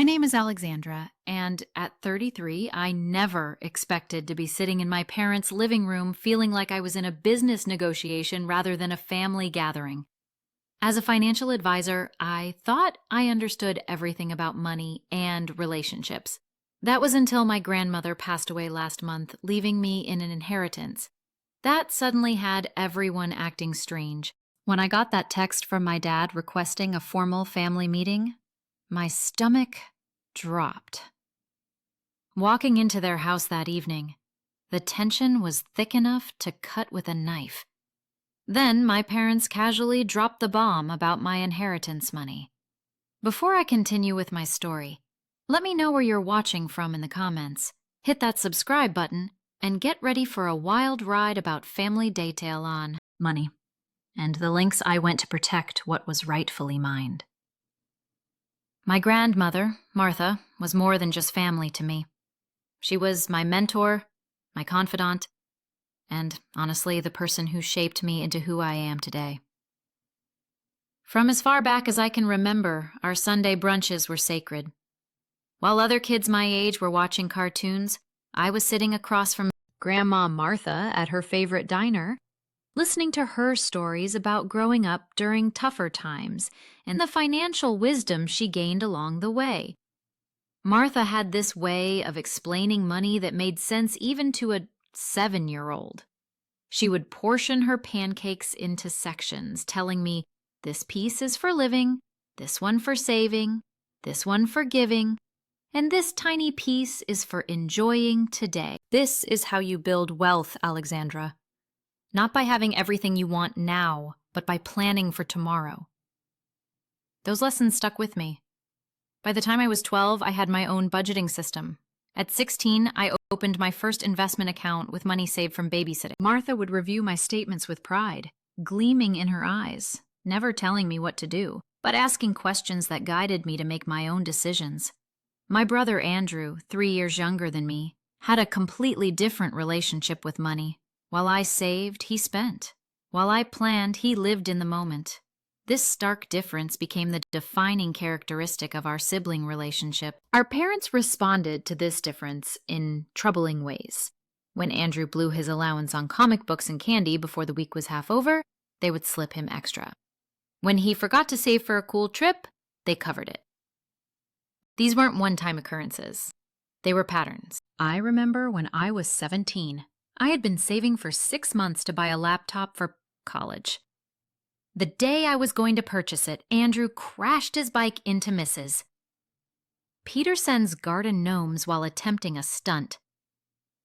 My name is Alexandra, and at 33, I never expected to be sitting in my parents' living room feeling like I was in a business negotiation rather than a family gathering. As a financial advisor, I thought I understood everything about money and relationships. That was until my grandmother passed away last month, leaving me in an inheritance. That suddenly had everyone acting strange. When I got that text from my dad requesting a formal family meeting, my stomach dropped. Walking into their house that evening, the tension was thick enough to cut with a knife. Then my parents casually dropped the bomb about my inheritance money. Before I continue with my story, let me know where you're watching from in the comments. Hit that subscribe button and get ready for a wild ride about family detail on money and the lengths I went to protect what was rightfully mine. My grandmother, Martha, was more than just family to me. She was my mentor, my confidant, and honestly, the person who shaped me into who I am today. From as far back as I can remember, our Sunday brunches were sacred. While other kids my age were watching cartoons, I was sitting across from Grandma Martha at her favorite diner, listening to her stories about growing up during tougher times and the financial wisdom she gained along the way. Martha had this way of explaining money that made sense even to a 7-year-old. She would portion her pancakes into sections, telling me, this piece is for living, this one for saving, this one for giving, and this tiny piece is for enjoying today. This is how you build wealth, Alexandra. Not by having everything you want now, but by planning for tomorrow. Those lessons stuck with me. By the time I was 12, I had my own budgeting system. At 16, I opened my first investment account with money saved from babysitting. Martha would review my statements with pride, gleaming in her eyes, never telling me what to do, but asking questions that guided me to make my own decisions. My brother Andrew, 3 years younger than me, had a completely different relationship with money. While I saved, he spent. While I planned, he lived in the moment. This stark difference became the defining characteristic of our sibling relationship. Our parents responded to this difference in troubling ways. When Andrew blew his allowance on comic books and candy before the week was half over, they would slip him extra. When he forgot to save for a cool trip, they covered it. These weren't one-time occurrences. They were patterns. I remember when I was 17, I had been saving for 6 months to buy a laptop for college. The day I was going to purchase it, Andrew crashed his bike into Mrs. Peterson's garden gnomes while attempting a stunt.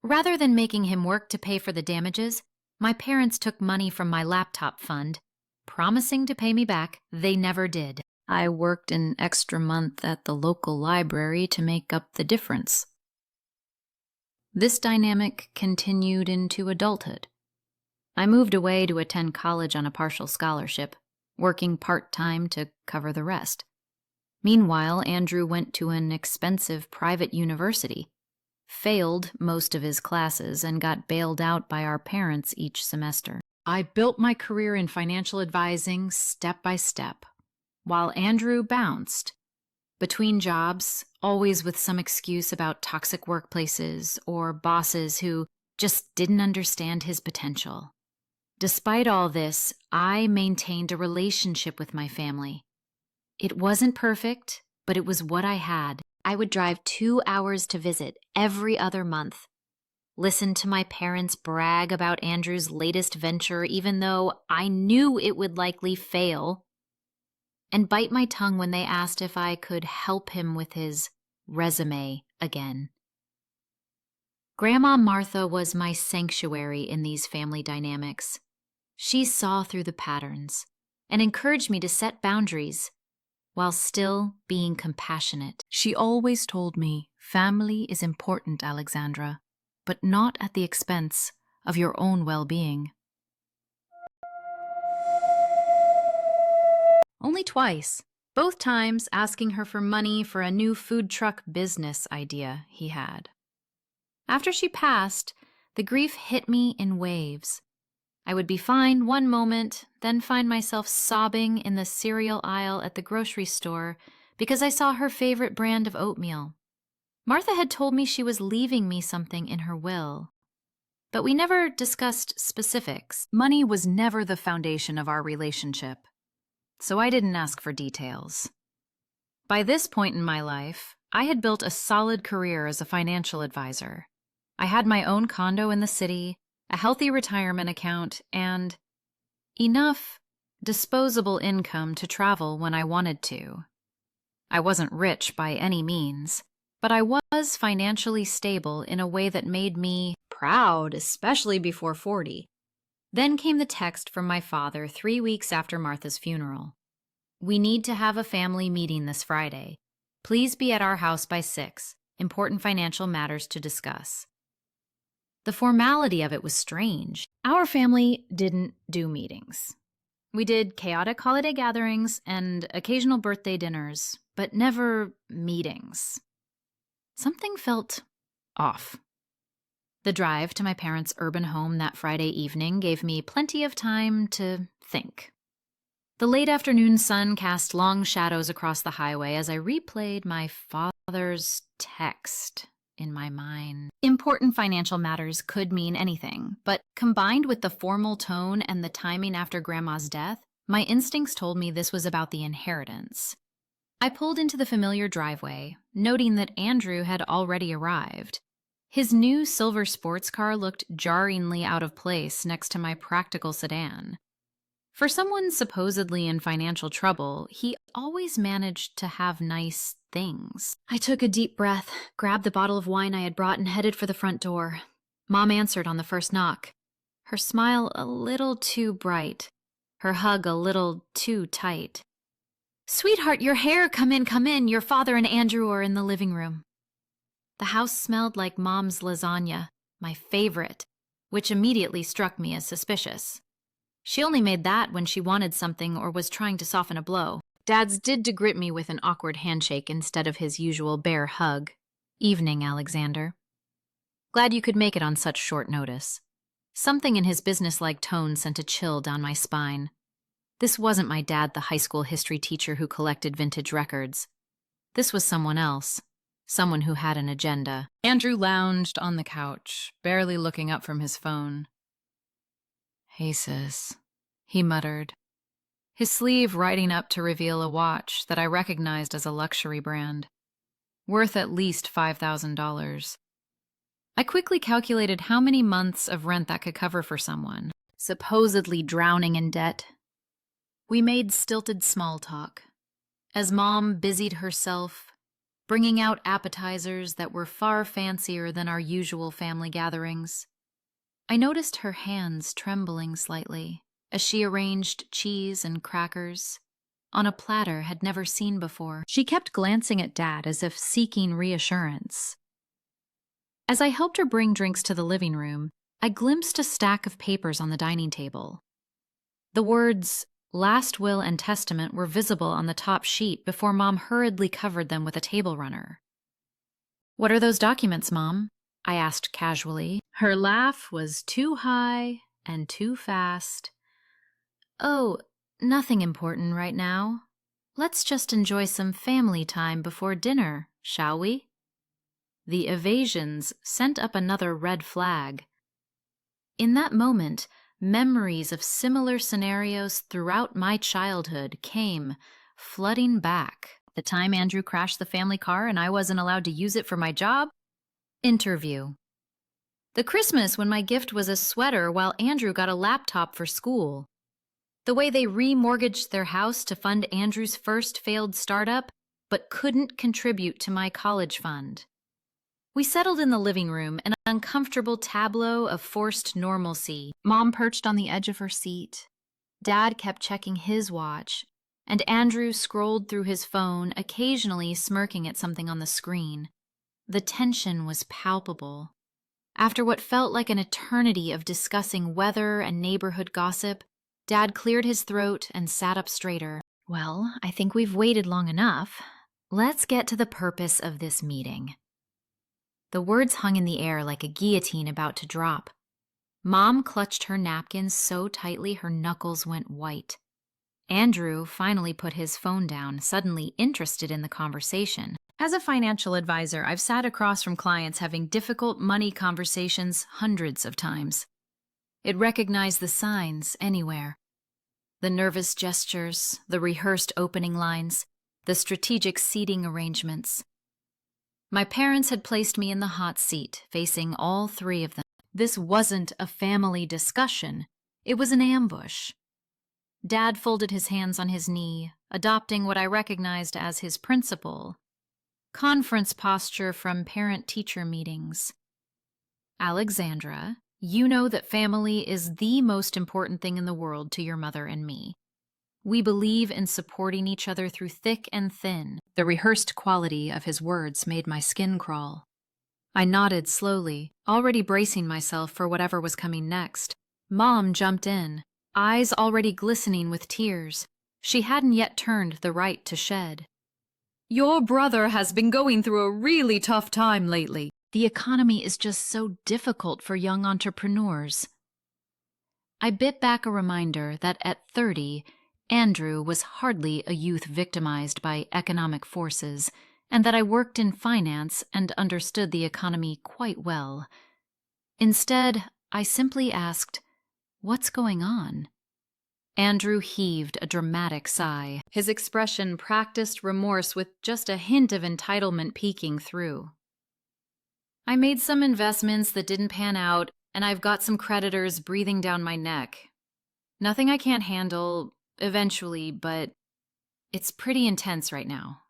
Rather than making him work to pay for the damages, my parents took money from my laptop fund, promising to pay me back. They never did. I worked an extra month at the local library to make up the difference. This dynamic continued into adulthood. I moved away to attend college on a partial scholarship, working part-time to cover the rest. Meanwhile, Andrew went to an expensive private university, failed most of his classes, and got bailed out by our parents each semester. I built my career in financial advising step by step, while Andrew bounced between jobs, always with some excuse about toxic workplaces or bosses who just didn't understand his potential. Despite all this, I maintained a relationship with my family. It wasn't perfect, but it was what I had. I would drive 2 hours to visit every other month, listen to my parents brag about Andrew's latest venture even though I knew it would likely fail, and bite my tongue when they asked if I could help him with his resume again. Grandma Martha was my sanctuary in these family dynamics. She saw through the patterns and encouraged me to set boundaries while still being compassionate. She always told me, family is important, Alexandra, but not at the expense of your own well-being. Only twice, both times asking her for money for a new food truck business idea he had. After she passed, the grief hit me in waves. I would be fine one moment, then find myself sobbing in the cereal aisle at the grocery store because I saw her favorite brand of oatmeal. Martha had told me she was leaving me something in her will, but we never discussed specifics. Money was never the foundation of our relationship, so I didn't ask for details. By this point in my life, I had built a solid career as a financial advisor. I had my own condo in the city, a healthy retirement account, and enough disposable income to travel when I wanted to. I wasn't rich by any means, but I was financially stable in a way that made me proud, especially before 40. Then came the text from my father 3 weeks after Martha's funeral. "We need to have a family meeting this Friday. Please be at our house by 6. Important financial matters to discuss." The formality of it was strange. Our family didn't do meetings. We did chaotic holiday gatherings and occasional birthday dinners, but never meetings. Something felt off. The drive to my parents' urban home that Friday evening gave me plenty of time to think. The late afternoon sun cast long shadows across the highway as I replayed my father's text in my mind. Important financial matters could mean anything, but combined with the formal tone and the timing after Grandma's death, my instincts told me this was about the inheritance. I pulled into the familiar driveway, noting that Andrew had already arrived. His new silver sports car looked jarringly out of place next to my practical sedan. For someone supposedly in financial trouble, he always managed to have nice things. I took a deep breath, grabbed the bottle of wine I had brought, and headed for the front door. Mom answered on the first knock, her smile a little too bright, her hug a little too tight. "Sweetheart, your hair, come in, come in. Your father and Andrew are in the living room." The house smelled like Mom's lasagna, my favorite, which immediately struck me as suspicious. She only made that when she wanted something or was trying to soften a blow. Dad's did to grip me with an awkward handshake instead of his usual bear hug. "Evening, Alexander." "Glad you could make it on such short notice." Something in his businesslike tone sent a chill down my spine. This wasn't my dad, the high school history teacher who collected vintage records. This was someone else, someone who had an agenda. Andrew lounged on the couch, barely looking up from his phone. "Hey, sis," he muttered, his sleeve riding up to reveal a watch that I recognized as a luxury brand, worth at least $5,000. I quickly calculated how many months of rent that could cover for someone, supposedly drowning in debt. We made stilted small talk, as Mom busied herself, bringing out appetizers that were far fancier than our usual family gatherings. I noticed her hands trembling slightly as she arranged cheese and crackers on a platter had never seen before. She kept glancing at Dad as if seeking reassurance. As I helped her bring drinks to the living room, I glimpsed a stack of papers on the dining table. The words "Last Will and Testament" were visible on the top sheet before Mom hurriedly covered them with a table runner. "What are those documents, Mom?" I asked casually. Her laugh was too high and too fast. "Oh, nothing important right now. Let's just enjoy some family time before dinner, shall we?" The evasions sent up another red flag. In that moment, memories of similar scenarios throughout my childhood came flooding back. The time Andrew crashed the family car and I wasn't allowed to use it for my job. Interview. The Christmas when my gift was a sweater while Andrew got a laptop for school. The way they remortgaged their house to fund Andrew's first failed startup, but couldn't contribute to my college fund. We settled in the living room, an uncomfortable tableau of forced normalcy. Mom perched on the edge of her seat. Dad kept checking his watch, and Andrew scrolled through his phone, occasionally smirking at something on the screen. The tension was palpable. After what felt like an eternity of discussing weather and neighborhood gossip, Dad cleared his throat and sat up straighter. "Well, I think we've waited long enough. Let's get to the purpose of this meeting." The words hung in the air like a guillotine about to drop. Mom clutched her napkins so tightly her knuckles went white. Andrew finally put his phone down, suddenly interested in the conversation. As a financial advisor, I've sat across from clients having difficult money conversations hundreds of times. It recognized the signs anywhere. The nervous gestures, the rehearsed opening lines, the strategic seating arrangements. My parents had placed me in the hot seat, facing all three of them. This wasn't a family discussion. It was an ambush. Dad folded his hands on his knee, adopting what I recognized as his principle. Conference posture from parent-teacher meetings. Alexandra, you know that family is the most important thing in the world to your mother and me. We believe in supporting each other through thick and thin. The rehearsed quality of his words made my skin crawl. I nodded slowly, already bracing myself for whatever was coming next. Mom jumped in, eyes already glistening with tears. She hadn't yet turned the right to shed. Your brother has been going through a really tough time lately. The economy is just so difficult for young entrepreneurs. I bit back a reminder that at 30, Andrew was hardly a youth victimized by economic forces, and that I worked in finance and understood the economy quite well. Instead, I simply asked, "What's going on?" Andrew heaved a dramatic sigh. His expression practiced remorse with just a hint of entitlement peeking through. I made some investments that didn't pan out, and I've got some creditors breathing down my neck. Nothing I can't handle, eventually, but it's pretty intense right now.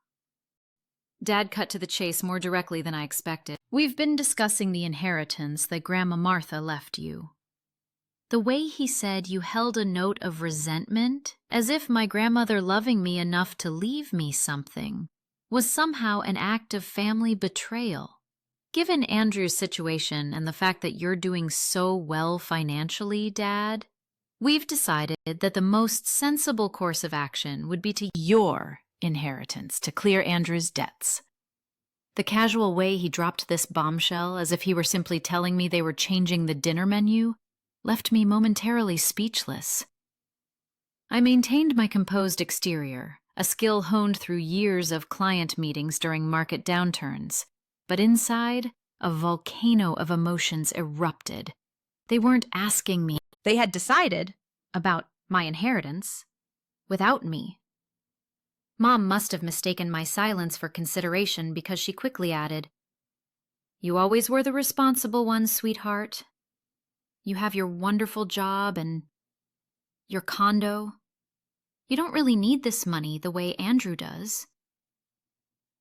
Dad cut to the chase more directly than I expected. We've been discussing the inheritance that Grandma Martha left you. The way he said you held a note of resentment, as if my grandmother loving me enough to leave me something, was somehow an act of family betrayal. Given Andrew's situation and the fact that you're doing so well financially, Dad, we've decided that the most sensible course of action would be to your inheritance to clear Andrew's debts. The casual way he dropped this bombshell, as if he were simply telling me they were changing the dinner menu, left me momentarily speechless. I maintained my composed exterior, a skill honed through years of client meetings during market downturns. But inside, a volcano of emotions erupted. They weren't asking me. They had decided about my inheritance without me. Mom must have mistaken my silence for consideration because she quickly added, "You always were the responsible one, sweetheart. You have your wonderful job and your condo. You don't really need this money the way Andrew does."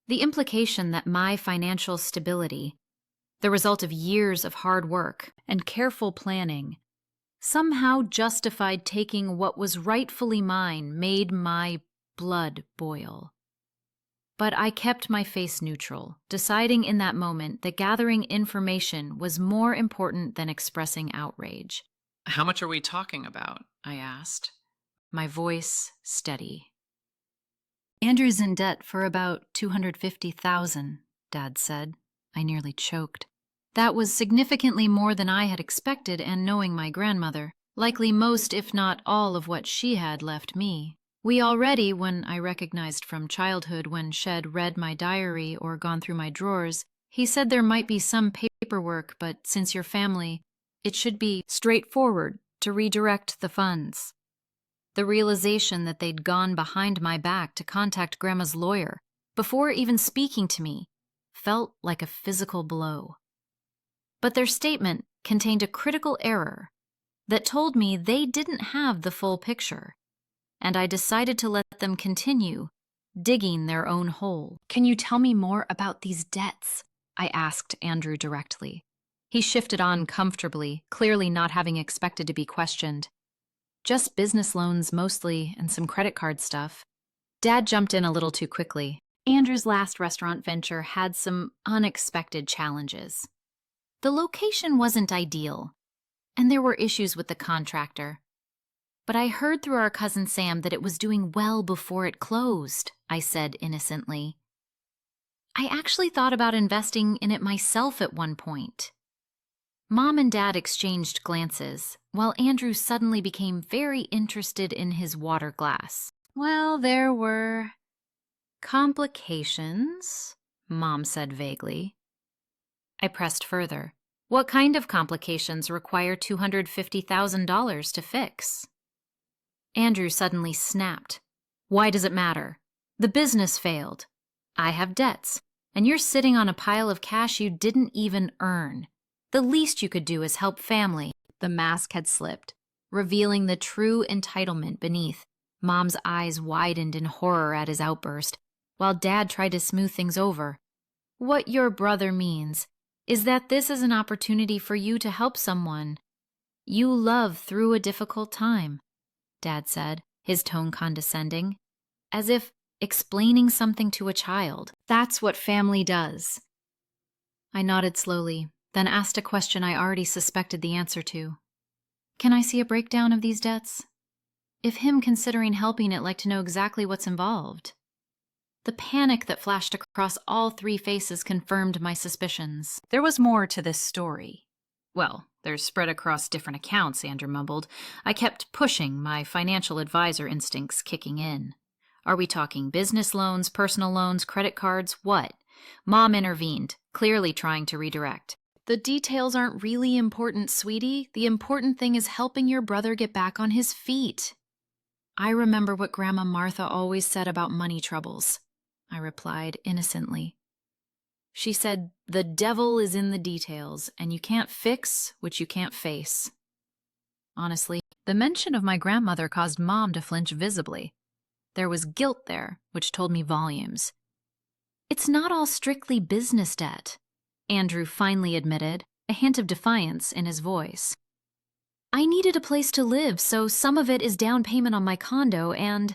The implication that my financial stability, the result of years of hard work and careful planning, somehow justified taking what was rightfully mine made my blood boil. But I kept my face neutral, deciding in that moment that gathering information was more important than expressing outrage. How much are we talking about? I asked, my voice steady. Andrew's in debt for about $250,000, Dad said. I nearly choked. That was significantly more than I had expected, and knowing my grandmother, likely most if not all of what she had left me. We already, when I recognized from childhood when Shed read my diary or gone through my drawers, he said there might be some paperwork, but since your family, it should be straightforward to redirect the funds. The realization that they'd gone behind my back to contact Grandma's lawyer before even speaking to me felt like a physical blow. But their statement contained a critical error that told me they didn't have the full picture, and I decided to let them continue digging their own hole. "Can you tell me more about these debts?" I asked Andrew directly. He shifted on comfortably, clearly not having expected to be questioned. "Just business loans mostly, and some credit card stuff." Dad jumped in a little too quickly. Andrew's last restaurant venture had some unexpected challenges. The location wasn't ideal, and there were issues with the contractor. But I heard through our cousin Sam that it was doing well before it closed, I said innocently. I actually thought about investing in it myself at one point. Mom and Dad exchanged glances, while Andrew suddenly became very interested in his water glass. Well, there were complications, Mom said vaguely. I pressed further. What kind of complications require $250,000 to fix? Andrew suddenly snapped. Why does it matter? The business failed. I have debts, and you're sitting on a pile of cash you didn't even earn. The least you could do is help family. The mask had slipped, revealing the true entitlement beneath. Mom's eyes widened in horror at his outburst, while Dad tried to smooth things over. What your brother means is that this is an opportunity for you to help someone you love through a difficult time, Dad said, his tone condescending, as if explaining something to a child. That's what family does. I nodded slowly, then asked a question I already suspected the answer to. Can I see a breakdown of these debts? If him considering helping, I'd like to know exactly what's involved. The panic that flashed across all three faces confirmed my suspicions. There was more to this story. Well, they're spread across different accounts, Andrew mumbled. I kept pushing, my financial advisor instincts kicking in. Are we talking business loans, personal loans, credit cards, what? Mom intervened, clearly trying to redirect. The details aren't really important, sweetie. The important thing is helping your brother get back on his feet. I remember what Grandma Martha always said about money troubles, I replied innocently. She said, the devil is in the details, and you can't fix what you can't face. Honestly, the mention of my grandmother caused Mom to flinch visibly. There was guilt there, which told me volumes. It's not all strictly business debt, Andrew finally admitted, a hint of defiance in his voice. I needed a place to live, so some of it is down payment on my condo and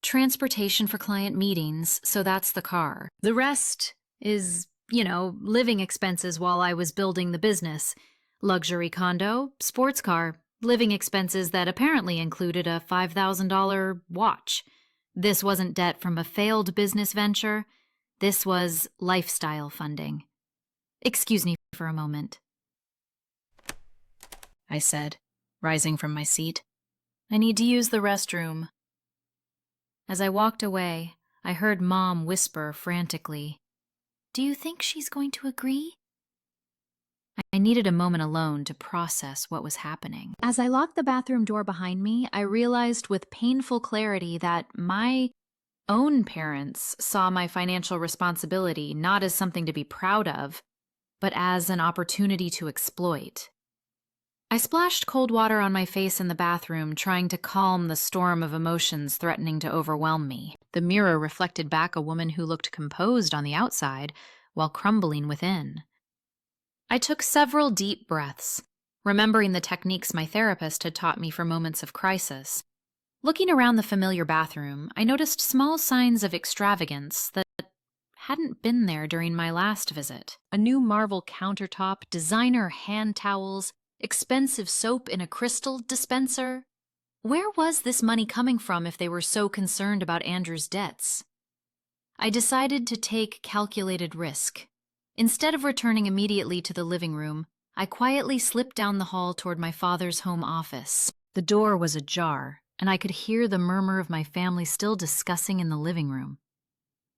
transportation for client meetings, so that's the car. The rest is, living expenses while I was building the business. Luxury condo, sports car, living expenses that apparently included a $5,000 watch. This wasn't debt from a failed business venture. This was lifestyle funding. Excuse me for a moment, I said, rising from my seat. I need to use the restroom. As I walked away, I heard Mom whisper frantically, Do you think she's going to agree? I needed a moment alone to process what was happening. As I locked the bathroom door behind me, I realized with painful clarity that my own parents saw my financial responsibility not as something to be proud of, but as an opportunity to exploit. I splashed cold water on my face in the bathroom, trying to calm the storm of emotions threatening to overwhelm me. The mirror reflected back a woman who looked composed on the outside while crumbling within. I took several deep breaths, remembering the techniques my therapist had taught me for moments of crisis. Looking around the familiar bathroom, I noticed small signs of extravagance that hadn't been there during my last visit. A new marble countertop, designer hand towels, expensive soap in a crystal dispenser. Where was this money coming from if they were so concerned about Andrew's debts? I decided to take calculated risk. Instead of returning immediately to the living room, I quietly slipped down the hall toward my father's home office. The door was ajar, and I could hear the murmur of my family still discussing in the living room.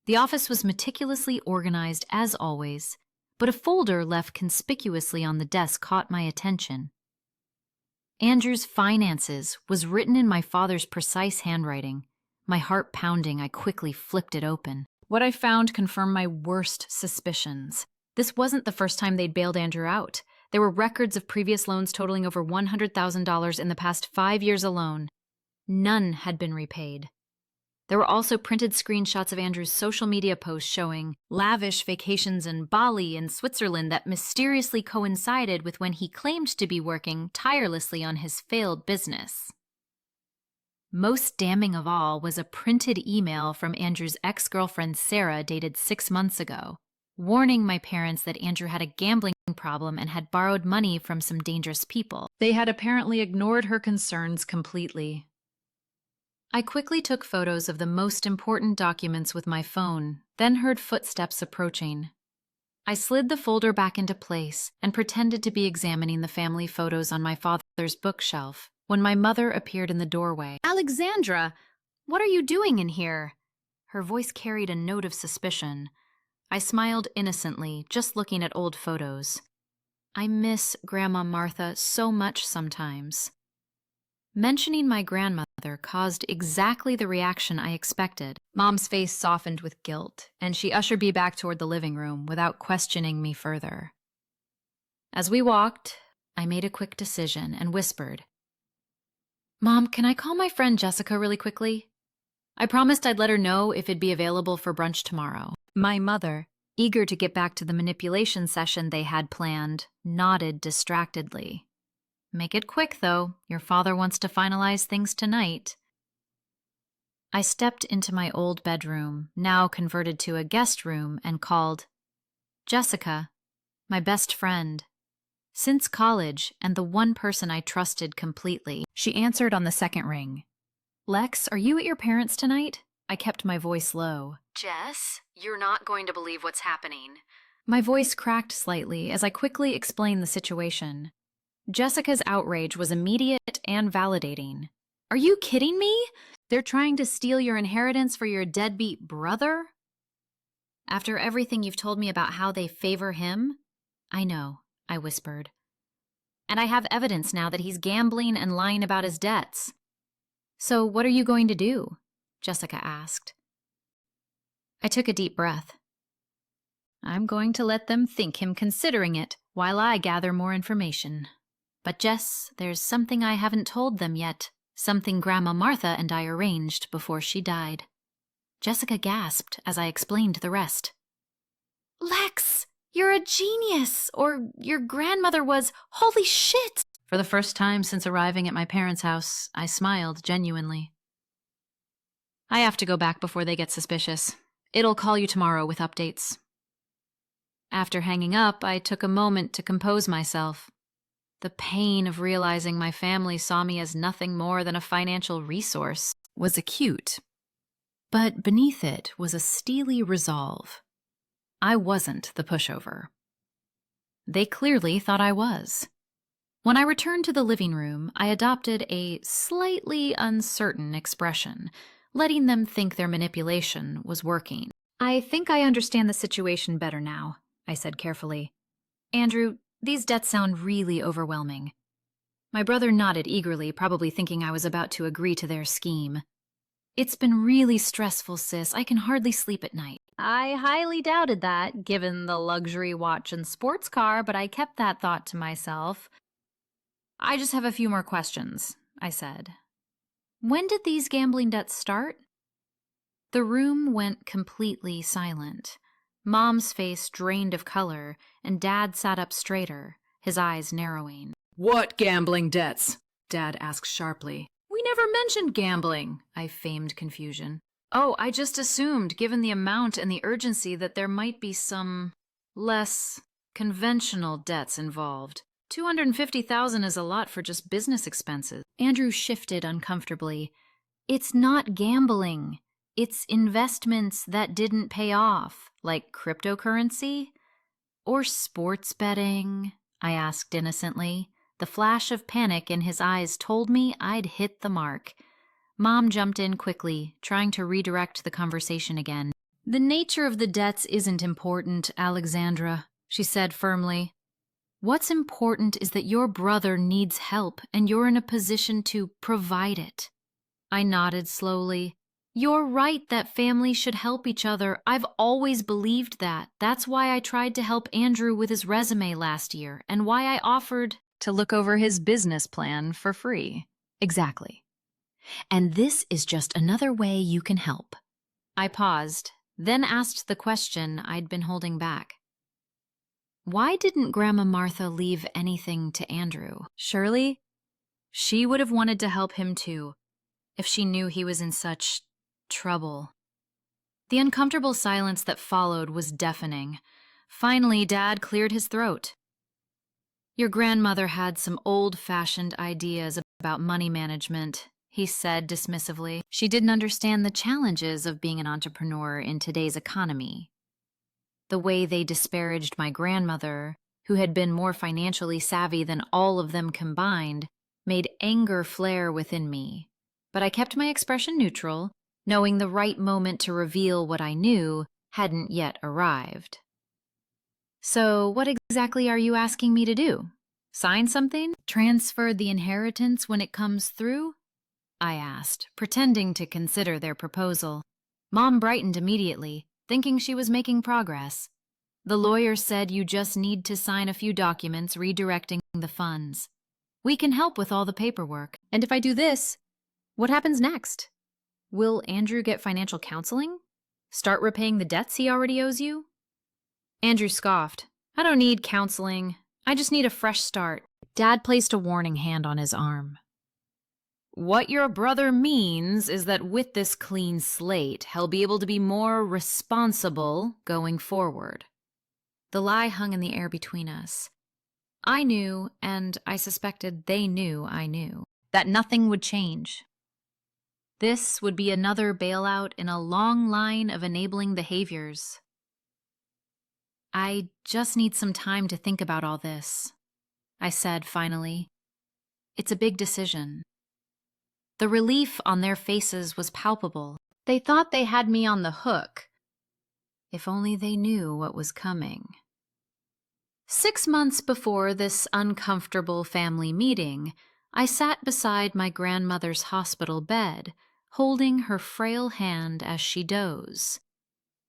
The office was meticulously organized as always, but a folder left conspicuously on the desk caught my attention. Andrew's finances was written in my father's precise handwriting. My heart pounding, I quickly flipped it open. What I found confirmed my worst suspicions. This wasn't the first time they'd bailed Andrew out. There were records of previous loans totaling over $100,000 in the past 5 years alone. None had been repaid. There were also printed screenshots of Andrew's social media posts showing lavish vacations in Bali and Switzerland that mysteriously coincided with when he claimed to be working tirelessly on his failed business. Most damning of all was a printed email from Andrew's ex-girlfriend Sarah dated 6 months ago, warning my parents that Andrew had a gambling problem and had borrowed money from some dangerous people. They had apparently ignored her concerns completely. I quickly took photos of the most important documents with my phone, then heard footsteps approaching. I slid the folder back into place and pretended to be examining the family photos on my father's bookshelf when my mother appeared in the doorway. "Alexandra, what are you doing in here?" Her voice carried a note of suspicion. I smiled innocently, just looking at old photos. I miss Grandma Martha so much sometimes. Mentioning my grandmother caused exactly the reaction I expected. Mom's face softened with guilt, and she ushered me back toward the living room without questioning me further. As we walked, I made a quick decision and whispered, "Mom, can I call my friend Jessica really quickly? I promised I'd let her know if it'd be available for brunch tomorrow." My mother, eager to get back to the manipulation session they had planned, nodded distractedly. "Make it quick, though. Your father wants to finalize things tonight." I stepped into my old bedroom, now converted to a guest room, and called, "Jessica, my best friend. Since college, and the one person I trusted completely." She answered on the second ring. "Lex, are you at your parents' tonight?" I kept my voice low. "Jess, you're not going to believe what's happening." My voice cracked slightly as I quickly explained the situation. Jessica's outrage was immediate and validating. "Are you kidding me? They're trying to steal your inheritance for your deadbeat brother? After everything you've told me about how they favor him?" "I know," I whispered. "And I have evidence now that he's gambling and lying about his debts." "So what are you going to do?" Jessica asked. I took a deep breath. "I'm going to let them think him considering it while I gather more information. But Jess, there's something I haven't told them yet, something Grandma Martha and I arranged before she died." Jessica gasped as I explained the rest. "Lex, you're a genius! Or your grandmother was. Holy shit!" For the first time since arriving at my parents' house, I smiled genuinely. "I have to go back before they get suspicious. It'll call you tomorrow with updates." After hanging up, I took a moment to compose myself. The pain of realizing my family saw me as nothing more than a financial resource was acute. But beneath it was a steely resolve. I wasn't the pushover. They clearly thought I was. When I returned to the living room, I adopted a slightly uncertain expression, letting them think their manipulation was working. "I think I understand the situation better now," I said carefully. "Andrew, these debts sound really overwhelming." My brother nodded eagerly, probably thinking I was about to agree to their scheme. "It's been really stressful, sis. I can hardly sleep at night." I highly doubted that, given the luxury watch and sports car, but I kept that thought to myself. "I just have a few more questions," I said. "When did these gambling debts start?" The room went completely silent. Mom's face drained of color, and Dad sat up straighter, his eyes narrowing. What gambling debts? Dad asked sharply. "We never mentioned gambling," I feigned confusion. "Oh, I just assumed, given the amount and the urgency, that there might be some less conventional debts involved. $250,000 is a lot for just business expenses." Andrew shifted uncomfortably. "It's not gambling. It's investments that didn't pay off, like cryptocurrency? Or sports betting?" I asked innocently. The flash of panic in his eyes told me I'd hit the mark. Mom jumped in quickly, trying to redirect the conversation again. "The nature of the debts isn't important, Alexandra," she said firmly. "What's important is that your brother needs help and you're in a position to provide it." I nodded slowly. "You're right that families should help each other. I've always believed that. That's why I tried to help Andrew with his resume last year, and why I offered to look over his business plan for free." "Exactly. And this is just another way you can help." I paused, then asked the question I'd been holding back. Why didn't Grandma Martha leave anything to Andrew? Surely, she would have wanted to help him too, if she knew he was in such trouble. The uncomfortable silence that followed was deafening. Finally, Dad cleared his throat. "Your grandmother had some old-fashioned ideas about money management," he said dismissively. "She didn't understand the challenges of being an entrepreneur in today's economy." The way they disparaged my grandmother, who had been more financially savvy than all of them combined, made anger flare within me. But I kept my expression neutral, knowing the right moment to reveal what I knew hadn't yet arrived. So, what exactly are you asking me to do? Sign something? Transfer the inheritance when it comes through? I asked, pretending to consider their proposal. Mom brightened immediately, thinking she was making progress. The lawyer said you just need to sign a few documents redirecting the funds. We can help with all the paperwork. And if I do this, what happens next? Will Andrew get financial counseling? Start repaying the debts he already owes you? Andrew scoffed. I don't need counseling. I just need a fresh start. Dad placed a warning hand on his arm. What your brother means is that with this clean slate, he'll be able to be more responsible going forward. The lie hung in the air between us. I knew, and I suspected they knew I knew, that nothing would change. This would be another bailout in a long line of enabling behaviors. I just need some time to think about all this, I said finally. It's a big decision. The relief on their faces was palpable. They thought they had me on the hook. If only they knew what was coming. 6 months before this uncomfortable family meeting, I sat beside my grandmother's hospital bed, holding her frail hand as she dozed.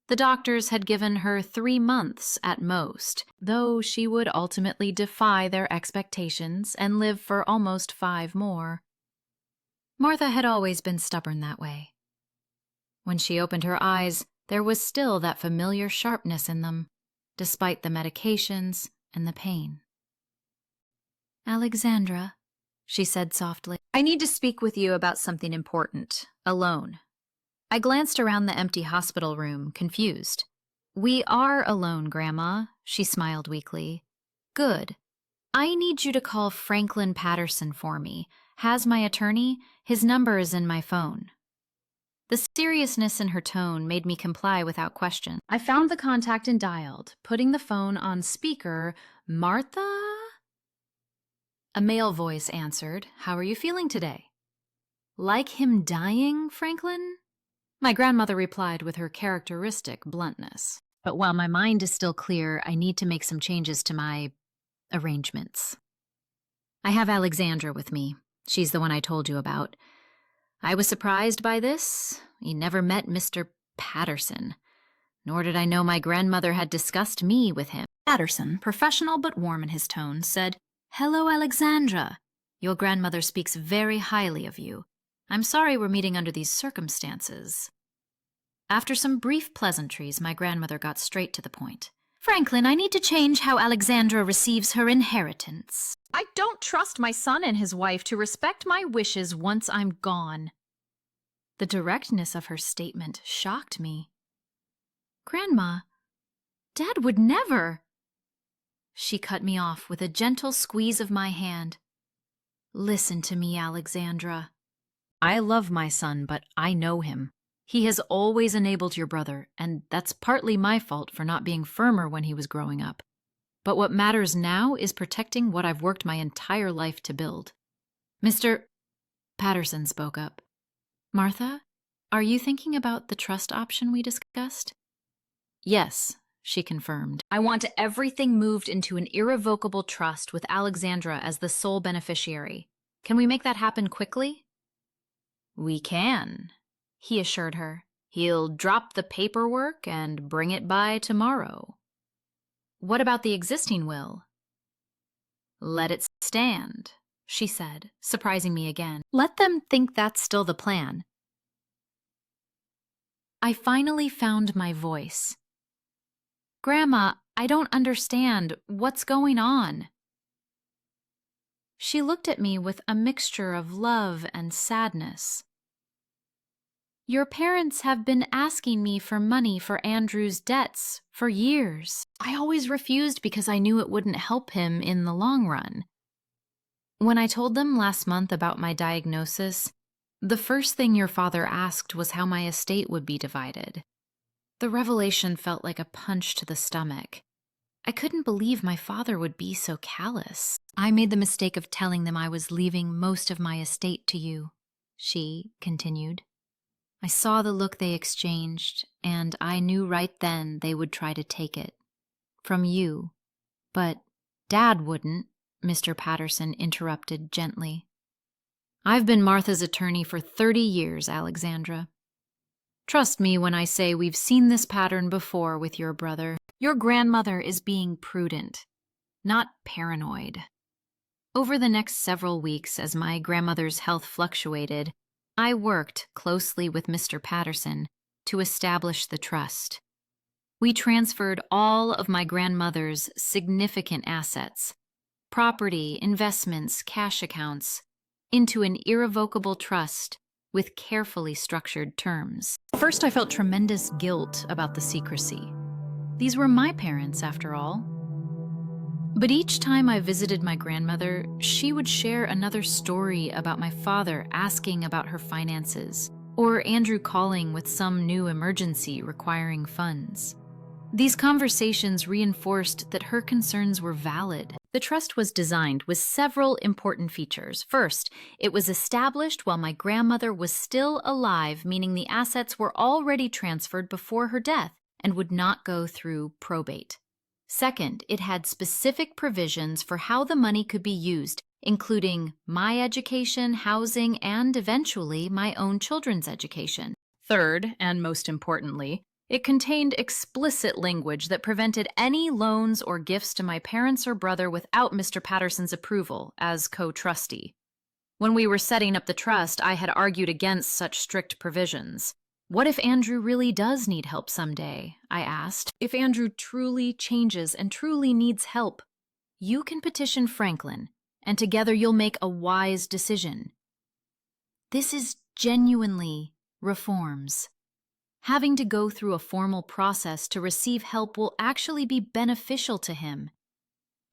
The doctors had given her 3 months at most, though she would ultimately defy their expectations and live for almost 5 more. Martha had always been stubborn that way. When she opened her eyes, there was still that familiar sharpness in them, despite the medications and the pain. Alexandra, she said softly, I need to speak with you about something important, alone. I glanced around the empty hospital room, confused. We are alone, Grandma, she smiled weakly. Good. I need you to call Franklin Patterson for me. Has my attorney? His number is in my phone. The seriousness in her tone made me comply without question. I found the contact and dialed, putting the phone on speaker. Martha? A male voice answered. How are you feeling today? Like him dying, Franklin? My grandmother replied with her characteristic bluntness. But while my mind is still clear, I need to make some changes to my arrangements. I have Alexandra with me. She's the one I told you about. I was surprised by this. We never met Mr. Patterson, nor did I know my grandmother had discussed me with him. Patterson, professional but warm in his tone, said, Hello, Alexandra. Your grandmother speaks very highly of you. I'm sorry we're meeting under these circumstances. After some brief pleasantries, my grandmother got straight to the point. Franklin, I need to change how Alexandra receives her inheritance. I don't trust my son and his wife to respect my wishes once I'm gone. The directness of her statement shocked me. Grandma, Dad would never. She cut me off with a gentle squeeze of my hand. Listen to me, Alexandra. I love my son, but I know him. He has always enabled your brother, and that's partly my fault for not being firmer when he was growing up. But what matters now is protecting what I've worked my entire life to build. Mr. Patterson spoke up. Martha, are you thinking about the trust option we discussed? Yes, she confirmed. I want everything moved into an irrevocable trust with Alexandra as the sole beneficiary. Can we make that happen quickly? We can, he assured her. He'll drop the paperwork and bring it by tomorrow. What about the existing will? Let it stand, she said, surprising me again. Let them think that's still the plan. I finally found my voice. Grandma, I don't understand. What's going on? She looked at me with a mixture of love and sadness. Your parents have been asking me for money for Andrew's debts for years. I always refused because I knew it wouldn't help him in the long run. When I told them last month about my diagnosis, the first thing your father asked was how my estate would be divided. The revelation felt like a punch to the stomach. I couldn't believe my father would be so callous. I made the mistake of telling them I was leaving most of my estate to you, she continued. I saw the look they exchanged, and I knew right then they would try to take it. From you. But Dad wouldn't, Mr. Patterson interrupted gently. I've been Martha's attorney for 30 years, Alexandra. Trust me when I say we've seen this pattern before with your brother. Your grandmother is being prudent, not paranoid. Over the next several weeks, as my grandmother's health fluctuated, I worked closely with Mr. Patterson to establish the trust. We transferred all of my grandmother's significant assets, property, investments, cash accounts, into an irrevocable trust with carefully structured terms. First, I felt tremendous guilt about the secrecy. These were my parents, after all. But each time I visited my grandmother, she would share another story about my father asking about her finances, or Andrew calling with some new emergency requiring funds. These conversations reinforced that her concerns were valid. The trust was designed with several important features. First, it was established while my grandmother was still alive, meaning the assets were already transferred before her death and would not go through probate. Second, it had specific provisions for how the money could be used, including my education, housing, and eventually my own children's education. Third, and most importantly, it contained explicit language that prevented any loans or gifts to my parents or brother without Mr. Patterson's approval as co-trustee. When we were setting up the trust, I had argued against such strict provisions. What if Andrew really does need help someday? I asked. If Andrew truly changes and truly needs help, you can petition Franklin, and together you'll make a wise decision. This is genuinely reforms. Having to go through a formal process to receive help will actually be beneficial to him.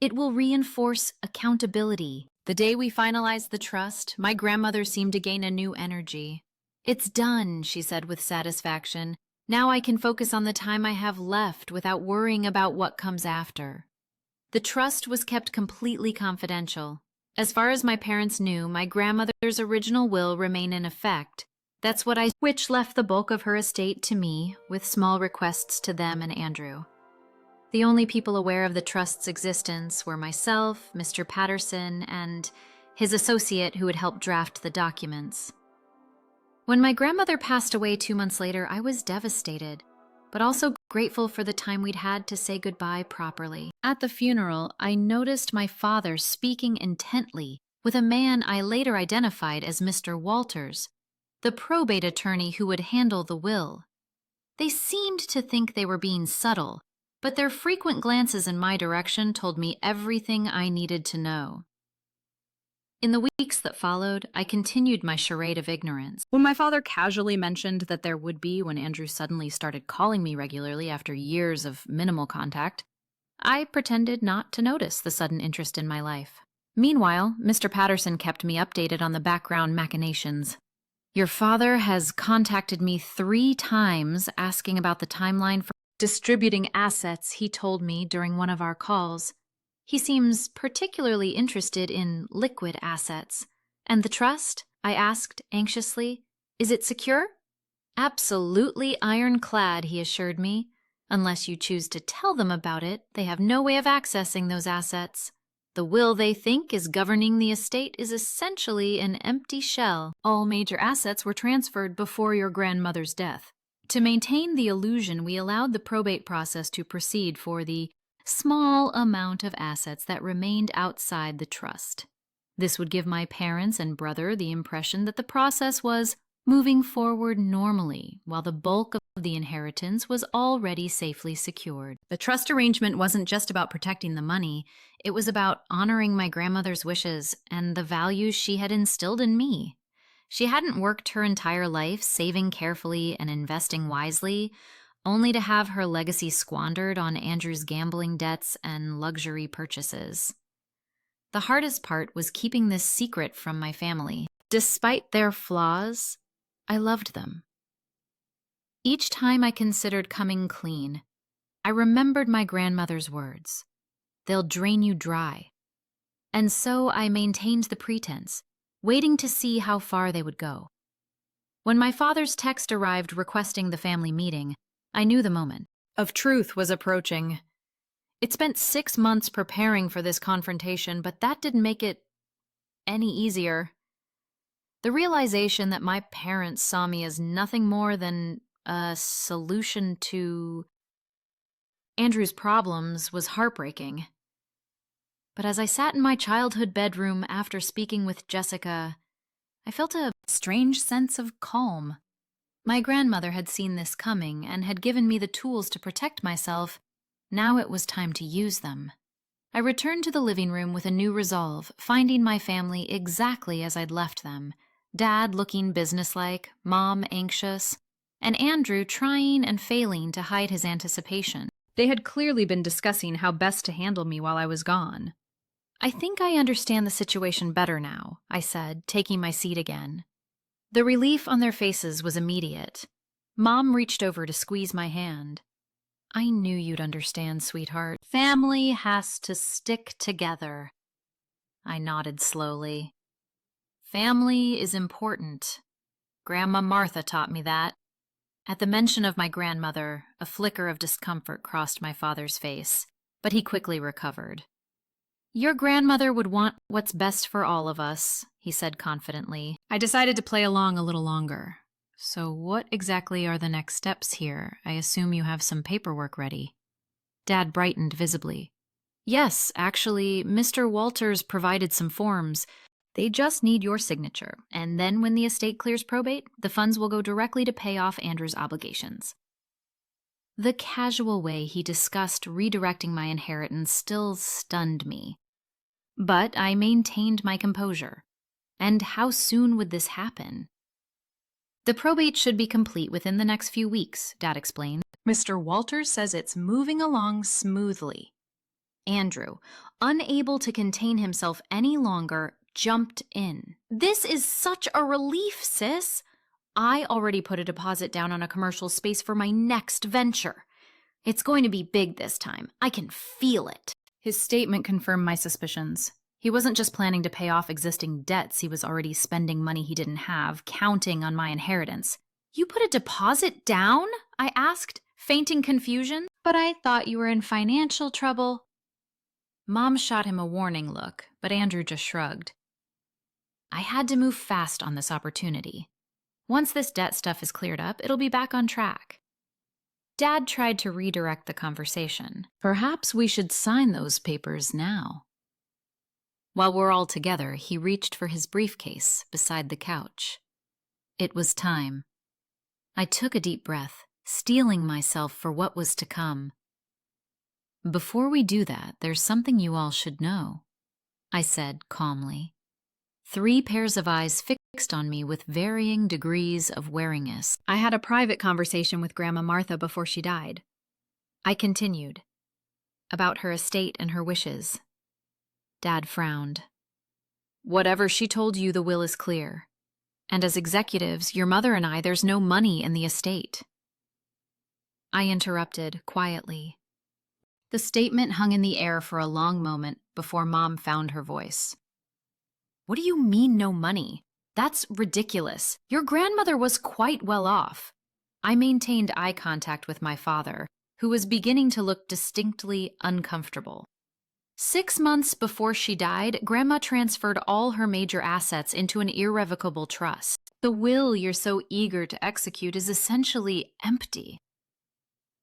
It will reinforce accountability. The day we finalized the trust, my grandmother seemed to gain a new energy. It's done, she said with satisfaction. Now I can focus on the time I have left without worrying about what comes after. The trust was kept completely confidential. As far as my parents knew, my grandmother's original will remained in effect. That's which left the bulk of her estate to me, with small requests to them and Andrew. The only people aware of the trust's existence were myself, Mr. Patterson, and his associate who had helped draft the documents. When my grandmother passed away 2 months later, I was devastated, but also grateful for the time we'd had to say goodbye properly. At the funeral, I noticed my father speaking intently with a man I later identified as Mr. Walters, the probate attorney who would handle the will. They seemed to think they were being subtle, but their frequent glances in my direction told me everything I needed to know. In the weeks that followed, I continued my charade of ignorance. When my father casually mentioned that there would be when Andrew suddenly started calling me regularly after years of minimal contact, I pretended not to notice the sudden interest in my life. Meanwhile, Mr. Patterson kept me updated on the background machinations. Your father has contacted me 3 times asking about the timeline for distributing assets, he told me during one of our calls. He seems particularly interested in liquid assets. And the trust? I asked anxiously. Is it secure? Absolutely ironclad, he assured me. Unless you choose to tell them about it, they have no way of accessing those assets. The will they think is governing the estate is essentially an empty shell. All major assets were transferred before your grandmother's death. To maintain the illusion, we allowed the probate process to proceed for the small amount of assets that remained outside the trust. This would give my parents and brother the impression that the process was moving forward normally, while the bulk of the inheritance was already safely secured. The trust arrangement wasn't just about protecting the money, it was about honoring my grandmother's wishes and the values she had instilled in me. She hadn't worked her entire life saving carefully and investing wisely, only to have her legacy squandered on Andrew's gambling debts and luxury purchases. The hardest part was keeping this secret from my family. Despite their flaws, I loved them. Each time I considered coming clean, I remembered my grandmother's words. They'll drain you dry. And so I maintained the pretense, waiting to see how far they would go. When my father's text arrived requesting the family meeting, I knew the moment of truth was approaching. It spent 6 months preparing for this confrontation, but that didn't make it any easier. The realization that my parents saw me as nothing more than a solution to Andrew's problems was heartbreaking. But as I sat in my childhood bedroom after speaking with Jessica, I felt a strange sense of calm. My grandmother had seen this coming and had given me the tools to protect myself. Now it was time to use them. I returned to the living room with a new resolve, finding my family exactly as I'd left them. Dad looking businesslike, Mom anxious, and Andrew trying and failing to hide his anticipation. They had clearly been discussing how best to handle me while I was gone. I think I understand the situation better now, I said, taking my seat again. The relief on their faces was immediate. Mom reached over to squeeze my hand. I knew you'd understand, sweetheart. Family has to stick together. I nodded slowly. Family is important. Grandma Martha taught me that. At the mention of my grandmother, a flicker of discomfort crossed my father's face, but he quickly recovered. Your grandmother would want what's best for all of us, he said confidently. I decided to play along a little longer. So what exactly are the next steps here? I assume you have some paperwork ready. Dad brightened visibly. Yes, actually, Mr. Walters provided some forms. They just need your signature, and then when the estate clears probate, the funds will go directly to pay off Andrew's obligations. The casual way he discussed redirecting my inheritance still stunned me. But I maintained my composure. And how soon would this happen? The probate should be complete within the next few weeks, Dad explained. Mr. Walters says it's moving along smoothly. Andrew, unable to contain himself any longer, jumped in. This is such a relief, sis. I already put a deposit down on a commercial space for my next venture. It's going to be big this time. I can feel it. His statement confirmed my suspicions. He wasn't just planning to pay off existing debts, he was already spending money he didn't have, counting on my inheritance. You put a deposit down? I asked, fainting confusion. But I thought you were in financial trouble. Mom shot him a warning look, but Andrew just shrugged. I had to move fast on this opportunity. Once this debt stuff is cleared up, it'll be back on track. Dad tried to redirect the conversation. Perhaps we should sign those papers now. While we're all together, he reached for his briefcase beside the couch. It was time. I took a deep breath, steeling myself for what was to come. Before we do that, there's something you all should know, I said calmly. 3 pairs of eyes fixed on me with varying degrees of wariness. I had a private conversation with Grandma Martha before she died. I continued. About her estate and her wishes. Dad frowned. Whatever she told you, the will is clear. And as executives, your mother and I, there's no money in the estate. I interrupted quietly. The statement hung in the air for a long moment before Mom found her voice. What do you mean no money? That's ridiculous. Your grandmother was quite well off. I maintained eye contact with my father, who was beginning to look distinctly uncomfortable. 6 months before she died, Grandma transferred all her major assets into an irrevocable trust. The will you're so eager to execute is essentially empty.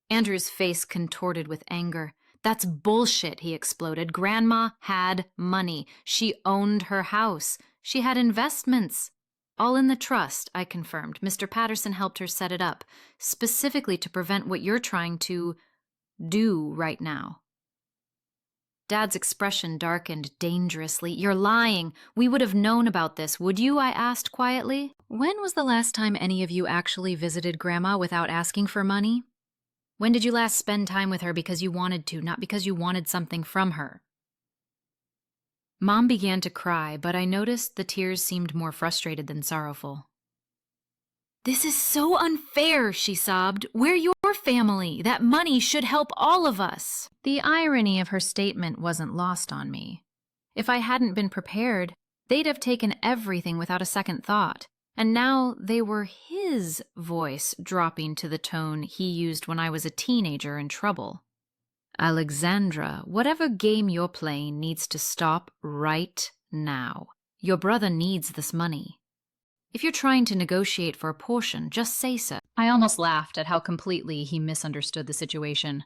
Andrew's face contorted with anger. That's bullshit, he exploded. Grandma had money. She owned her house. She had investments. All in the trust, I confirmed. Mr. Patterson helped her set it up, specifically to prevent what you're trying to do right now. Dad's expression darkened dangerously. You're lying. We would have known about this, would you? I asked quietly. When was the last time any of you actually visited Grandma without asking for money? When did you last spend time with her because you wanted to, not because you wanted something from her? Mom began to cry, but I noticed the tears seemed more frustrated than sorrowful. "This is so unfair," she sobbed. "We're your family. That money should help all of us." The irony of her statement wasn't lost on me. If I hadn't been prepared, they'd have taken everything without a second thought. And now they were his voice dropping to the tone he used when I was a teenager in trouble. "Alexandra, whatever game you're playing needs to stop right now. Your brother needs this money. If you're trying to negotiate for a portion, just say so." I almost laughed at how completely he misunderstood the situation.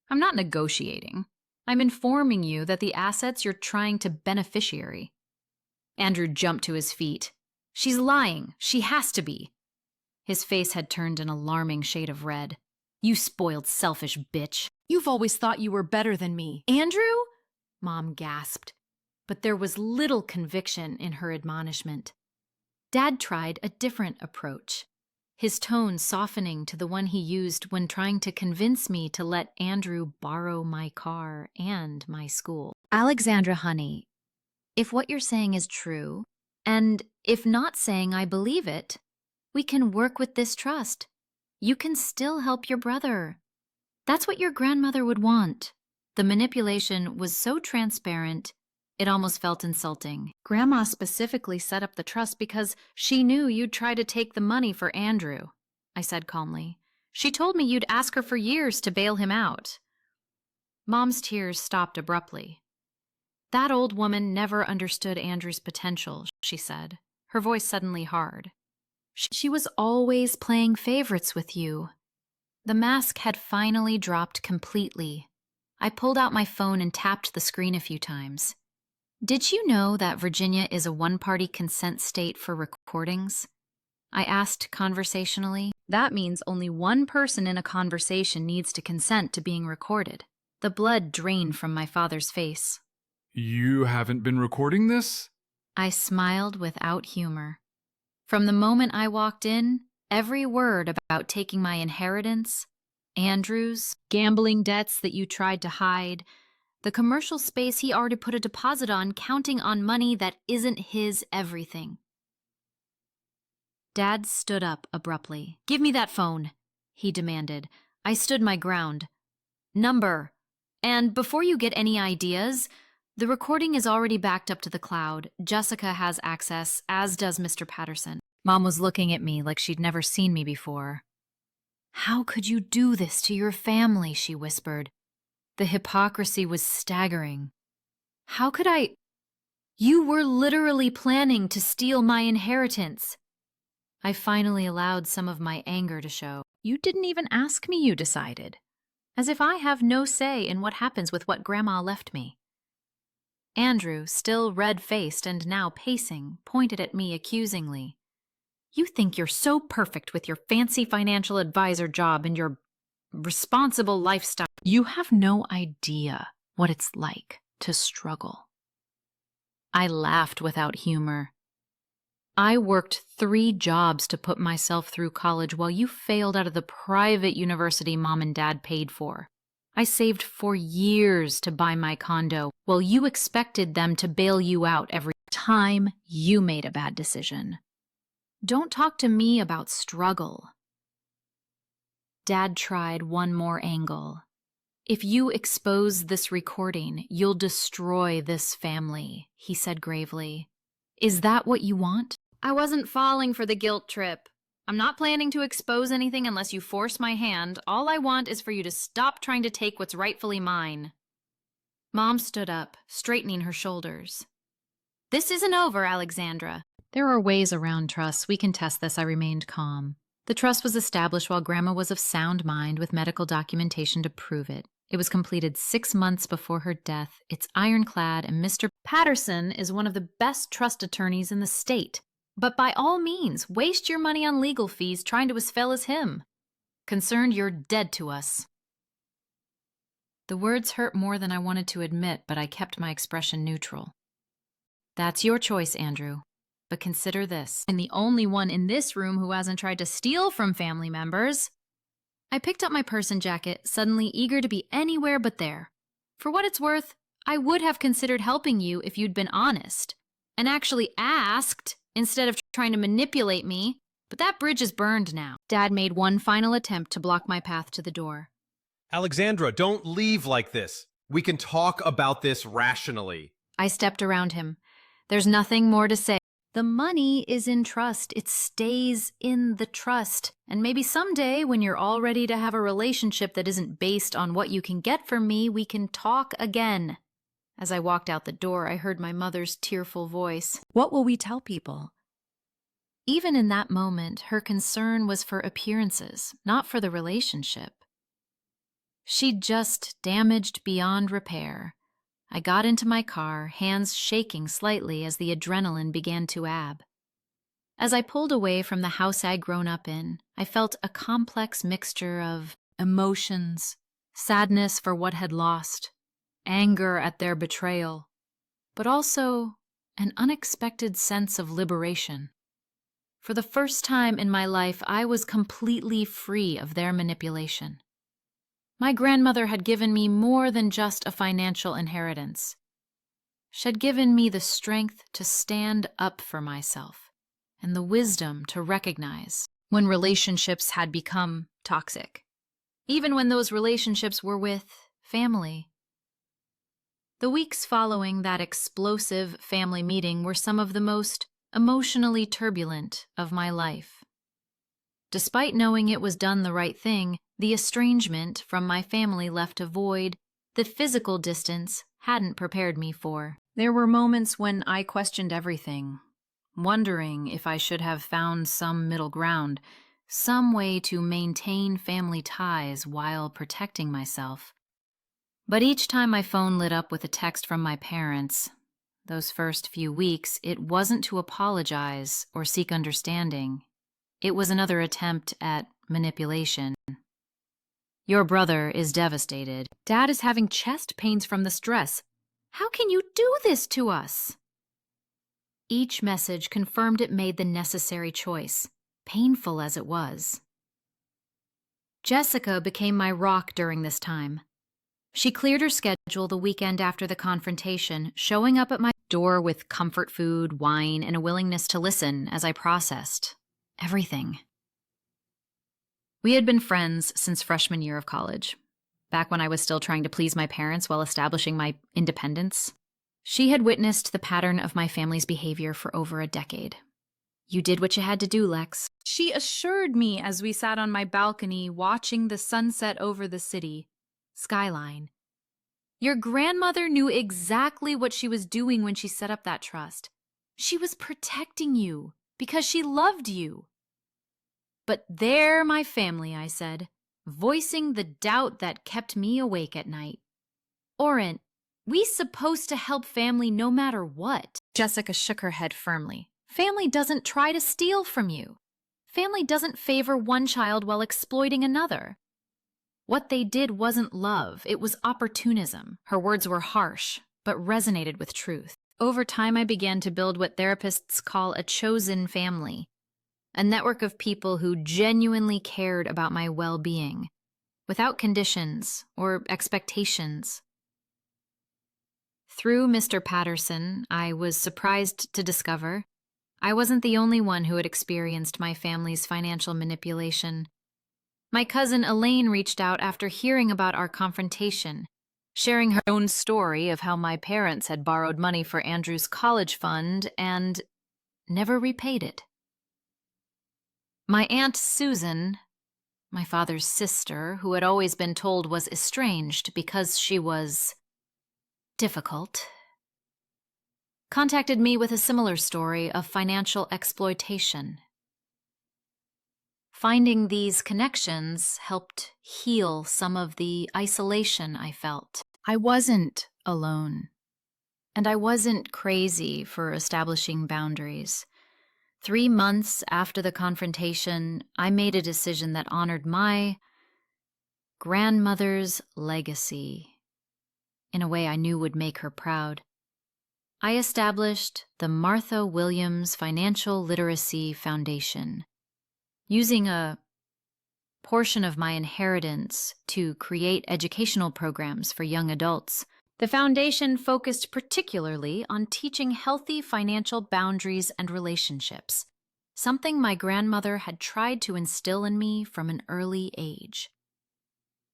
"I'm not negotiating. I'm informing you that the assets you're trying to beneficiary." Andrew jumped to his feet. "She's lying. She has to be." His face had turned an alarming shade of red. "You spoiled, selfish bitch. You've always thought you were better than me." "Andrew?" Mom gasped, but there was little conviction in her admonishment. Dad tried a different approach, his tone softening to the one he used when trying to convince me to let Andrew borrow my car and my school. "Alexandra, honey, if what you're saying is true, and if not saying I believe it, we can work with this trust. You can still help your brother. That's what your grandmother would want." The manipulation was so transparent, it almost felt insulting. "Grandma specifically set up the trust because she knew you'd try to take the money for Andrew," I said calmly. "She told me you'd ask her for years to bail him out." Mom's tears stopped abruptly. "That old woman never understood Andrew's potential," she said, her voice suddenly hard. "She was always playing favorites with you." The mask had finally dropped completely. I pulled out my phone and tapped the screen a few times. "Did you know that Virginia is a one-party consent state for recordings?" I asked conversationally. "That means only one person in a conversation needs to consent to being recorded." The blood drained from my father's face. "You haven't been recording this?" I smiled without humor. From the moment I walked in, every word about taking my inheritance, Andrew's, gambling debts that you tried to hide, the commercial space he already put a deposit on, counting on money that isn't his everything. Dad stood up abruptly. "Give me that phone," he demanded. I stood my ground. "Number. And before you get any ideas, the recording is already backed up to the cloud. Jessica has access, as does Mr. Patterson." Mom was looking at me like she'd never seen me before. "How could you do this to your family?" she whispered. The hypocrisy was staggering. "How could I? You were literally planning to steal my inheritance." I finally allowed some of my anger to show. "You didn't even ask me, you decided. As if I have no say in what happens with what Grandma left me." Andrew, still red-faced and now pacing, pointed at me accusingly. "You think you're so perfect with your fancy financial advisor job and your responsible lifestyle. You have no idea what it's like to struggle." I laughed without humor. "I worked 3 jobs to put myself through college while you failed out of the private university Mom and Dad paid for. I saved for years to buy my condo while you expected them to bail you out every time you made a bad decision. Don't talk to me about struggle." Dad tried one more angle. "If you expose this recording, you'll destroy this family," he said gravely. "Is that what you want?" I wasn't falling for the guilt trip. "I'm not planning to expose anything unless you force my hand. All I want is for you to stop trying to take what's rightfully mine." Mom stood up, straightening her shoulders. "This isn't over, Alexandra." "There are ways around trusts. We can test this," I remained calm. The trust was established while Grandma was of sound mind with medical documentation to prove it. It was completed 6 months before her death. It's ironclad, and Mr. Patterson is one of the best trust attorneys in the state. But by all means, waste your money on legal fees trying to as well as him. Concerned you're dead to us." The words hurt more than I wanted to admit, but I kept my expression neutral. "That's your choice, Andrew. But consider this. I'm the only one in this room who hasn't tried to steal from family members." I picked up my purse and jacket, suddenly eager to be anywhere but there. For what it's worth, I would have considered helping you if you'd been honest, and actually asked instead of trying to manipulate me. But that bridge is burned now. Dad made one final attempt to block my path to the door. Alexandra, don't leave like this. We can talk about this rationally. I stepped around him. There's nothing more to say. The money is in trust. It stays in the trust. And maybe someday, when you're all ready to have a relationship that isn't based on what you can get from me, we can talk again. As I walked out the door, I heard my mother's tearful voice. What will we tell people? Even in that moment, her concern was for appearances, not for the relationship. She'd just damaged beyond repair. I got into my car, hands shaking slightly as the adrenaline began to ebb. As I pulled away from the house I'd grown up in, I felt a complex mixture of emotions, sadness for what had lost, anger at their betrayal, but also an unexpected sense of liberation. For the first time in my life, I was completely free of their manipulation. My grandmother had given me more than just a financial inheritance. She had given me the strength to stand up for myself and the wisdom to recognize when relationships had become toxic, even when those relationships were with family. The weeks following that explosive family meeting were some of the most emotionally turbulent of my life. Despite knowing it was done the right thing, the estrangement from my family left a void that physical distance hadn't prepared me for. There were moments when I questioned everything, wondering if I should have found some middle ground, some way to maintain family ties while protecting myself. But each time my phone lit up with a text from my parents, those first few weeks, it wasn't to apologize or seek understanding. It was another attempt at manipulation. Your brother is devastated. Dad is having chest pains from the stress. How can you do this to us? Each message confirmed it made the necessary choice, painful as it was. Jessica became my rock during this time. She cleared her schedule the weekend after the confrontation, showing up at my door with comfort food, wine, and a willingness to listen as I processed everything. We had been friends since freshman year of college, back when I was still trying to please my parents while establishing my independence. She had witnessed the pattern of my family's behavior for over a decade. You did what you had to do, Lex. She assured me as we sat on my balcony watching the sunset over the city skyline. Your grandmother knew exactly what she was doing when she set up that trust. She was protecting you because she loved you. But they're my family, I said, voicing the doubt that kept me awake at night. Oren, we supposed to help family no matter what. Jessica shook her head firmly. Family doesn't try to steal from you. Family doesn't favor one child while exploiting another. What they did wasn't love, it was opportunism. Her words were harsh, but resonated with truth. Over time, I began to build what therapists call a chosen family, a network of people who genuinely cared about my well-being, without conditions or expectations. Through Mr. Patterson, I was surprised to discover I wasn't the only one who had experienced my family's financial manipulation. My cousin Elaine reached out after hearing about our confrontation, sharing her own story of how my parents had borrowed money for Andrew's college fund and never repaid it. My Aunt Susan, my father's sister, who had always been told was estranged because she was difficult, contacted me with a similar story of financial exploitation. Finding these connections helped heal some of the isolation I felt. I wasn't alone, and I wasn't crazy for establishing boundaries. 3 months after the confrontation, I made a decision that honored my grandmother's legacy in a way I knew would make her proud. I established the Martha Williams Financial Literacy Foundation, using a portion of my inheritance to create educational programs for young adults. The foundation focused particularly on teaching healthy financial boundaries and relationships. something my grandmother had tried to instill in me from an early age.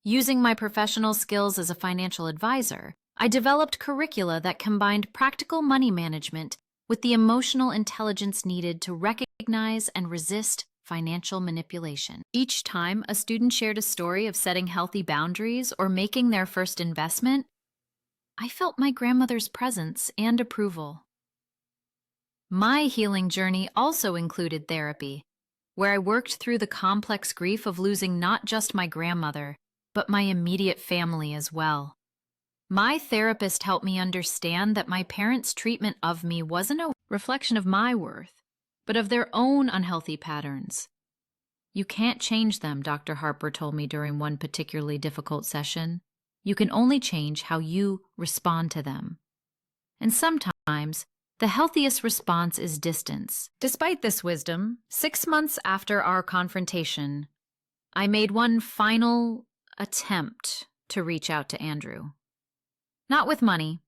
Using my professional skills as a financial advisor, I developed curricula that combined practical money management with the emotional intelligence needed to recognize and resist financial manipulation. Each time a student shared a story of setting healthy boundaries or making their first investment, I felt my grandmother's presence and approval. My healing journey also included therapy, where I worked through the complex grief of losing not just my grandmother, but my immediate family as well. My therapist helped me understand that my parents' treatment of me wasn't a reflection of my worth, but of their own unhealthy patterns. You can't change them, Dr. Harper told me during one particularly difficult session. You can only change how you respond to them. And sometimes, the healthiest response is distance. Despite this wisdom, 6 months after our confrontation, I made one final attempt to reach out to Andrew. Not with money,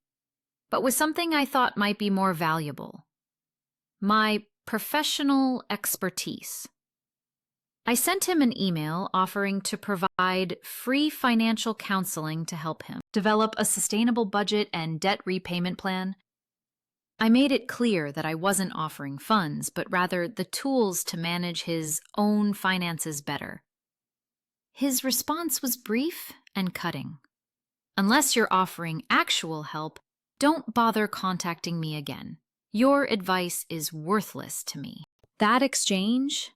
but with something I thought might be more valuable: my professional expertise. I sent him an email offering to provide free financial counseling to help him develop a sustainable budget and debt repayment plan. I made it clear that I wasn't offering funds, but rather the tools to manage his own finances better. His response was brief and cutting. Unless you're offering actual help, don't bother contacting me again. Your advice is worthless to me. That exchange,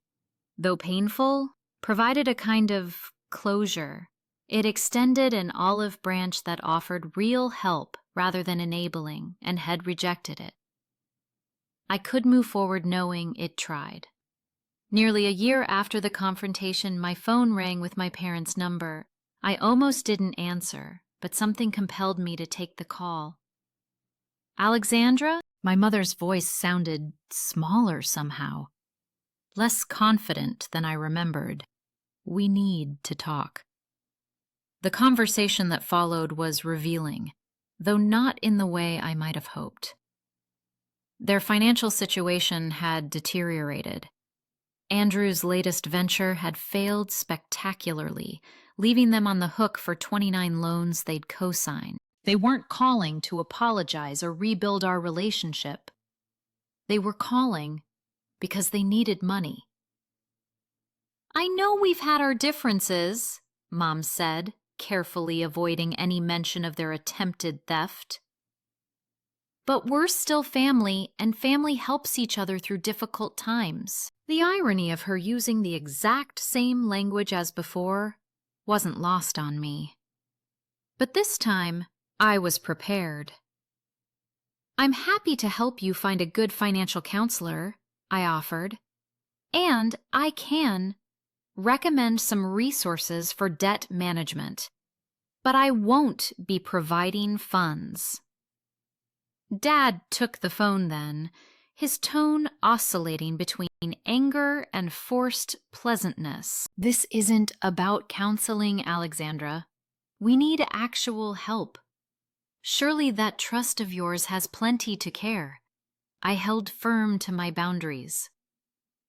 though painful, provided a kind of closure. It extended an olive branch that offered real help rather than enabling, and had rejected it. I could move forward knowing it tried. Nearly a year after the confrontation, my phone rang with my parents' number. I almost didn't answer, but something compelled me to take the call. Alexandra? My mother's voice sounded smaller somehow, less confident than I remembered. We need to talk. The conversation that followed was revealing, though not in the way I might have hoped. Their financial situation had deteriorated. Andrew's latest venture had failed spectacularly, leaving them on the hook for 29 loans they'd co-signed. They weren't calling to apologize or rebuild our relationship. They were calling because they needed money. I know we've had our differences, Mom said, carefully avoiding any mention of their attempted theft. But we're still family, and family helps each other through difficult times. The irony of her using the exact same language as before wasn't lost on me. But this time, I was prepared. I'm happy to help you find a good financial counselor, I offered. And I can recommend some resources for debt management. But I won't be providing funds. Dad took the phone then, his tone oscillating between anger and forced pleasantness. This isn't about counseling, Alexandra. We need actual help. Surely that trust of yours has plenty to care. I held firm to my boundaries.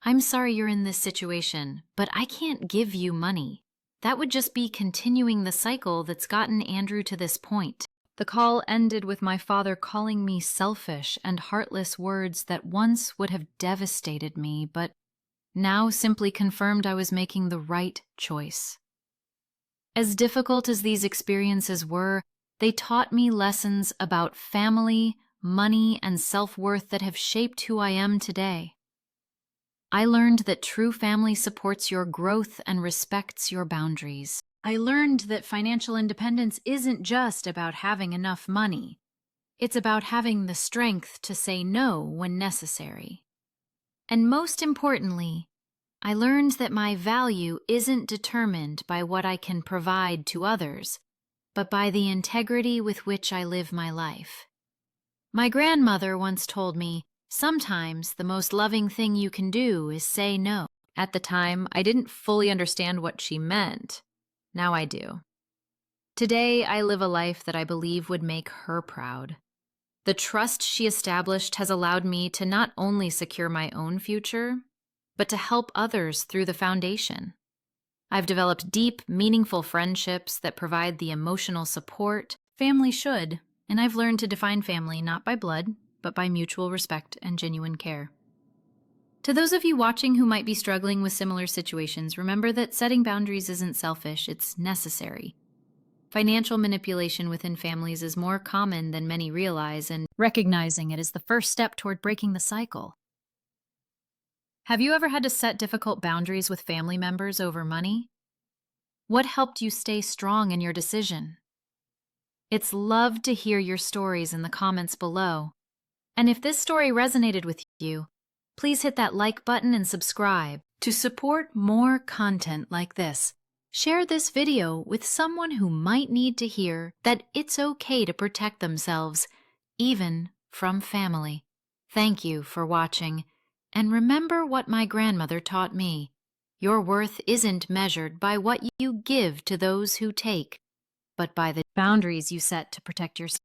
I'm sorry you're in this situation, but I can't give you money. That would just be continuing the cycle that's gotten Andrew to this point. The call ended with my father calling me selfish and heartless words that once would have devastated me, but now simply confirmed I was making the right choice. As difficult as these experiences were, they taught me lessons about family, money, and self-worth that have shaped who I am today. I learned that true family supports your growth and respects your boundaries. I learned that financial independence isn't just about having enough money. It's about having the strength to say no when necessary. And most importantly, I learned that my value isn't determined by what I can provide to others, but by the integrity with which I live my life. My grandmother once told me, sometimes the most loving thing you can do is say no. At the time, I didn't fully understand what she meant. Now I do. Today, I live a life that I believe would make her proud. The trust she established has allowed me to not only secure my own future, but to help others through the foundation. I've developed deep, meaningful friendships that provide the emotional support family should, and I've learned to define family not by blood, but by mutual respect and genuine care. To those of you watching who might be struggling with similar situations, remember that setting boundaries isn't selfish, it's necessary. Financial manipulation within families is more common than many realize, and recognizing it is the first step toward breaking the cycle. Have you ever had to set difficult boundaries with family members over money? What helped you stay strong in your decision? It's loved to hear your stories in the comments below. And if this story resonated with you, please hit that like button and subscribe to support more content like this. Share this video with someone who might need to hear that it's okay to protect themselves, even from family. Thank you for watching, and remember what my grandmother taught me. Your worth isn't measured by what you give to those who take, but by the boundaries you set to protect yourself.